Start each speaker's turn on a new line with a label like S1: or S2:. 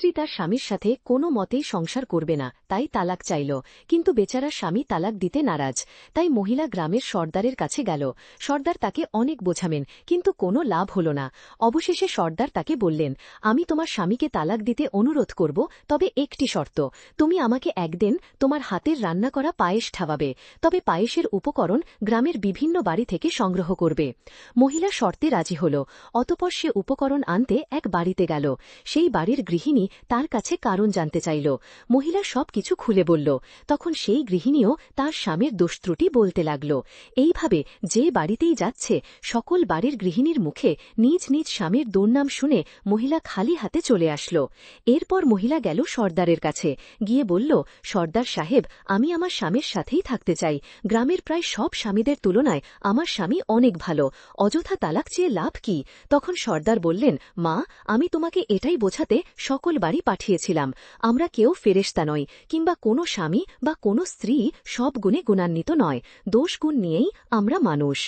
S1: স্ত্রী তার স্বামীর সাথে কোনো মতেই সংসার করবে না, তাই তালাক চাইল। কিন্তু বেচারা স্বামী তালাক দিতে নারাজ। তাই মহিলা গ্রামের সর্দারের কাছে গেল। সর্দার তাকে অনেক বোঝাবেন, কিন্তু কোনো লাভ হল না। অবশেষে সর্দার তাকে বললেন, আমি তোমার স্বামীকে তালাক দিতে অনুরোধ করব, তবে একটি শর্ত। তুমি আমাকে একদিন তোমার হাতের রান্না করা পায়েস খাওয়াবে, তবে পায়েসের উপকরণ গ্রামের বিভিন্ন বাড়ি থেকে সংগ্রহ করবে। মহিলা শর্তে রাজি হল। অতঃপর সে উপকরণ আনতে এক বাড়িতে গেল। সেই বাড়ির গৃহিণী তার কাছে কারণ জানতে চাইল। মহিলা সবকিছু খুলে বলল। তখন সেই গৃহিণীও তার স্বামীর দোষত্রুটি বলতে লাগল। এইভাবে যে বাড়িতেই যাচ্ছে, সকল বাড়ির গৃহিণীর মুখে নিজ নিজ স্বামীর দুর্নাম শুনে মহিলা খালি হাতে চলে আসল। এরপর মহিলা গেল সর্দারের কাছে, গিয়ে বলল, সর্দার সাহেব, আমি আমার স্বামীর সাথেই থাকতে চাই। গ্রামের প্রায় সব স্বামীদের তুলনায় আমার স্বামী অনেক ভালো। অযথা তালাক চেয়ে লাভ কি? তখন সর্দার বললেন, মা, আমি তোমাকে এটাই বোঝাতে সকল বাড়ি পাঠিয়েছিলাম। আমরা কেউ ফেরেশতা নই, কিংবা কোনো স্বামী বা কোনো স্ত্রী সব গুণে গুণান্বিত নয়। দোষ গুণ নিয়েই আমরা মানুষ।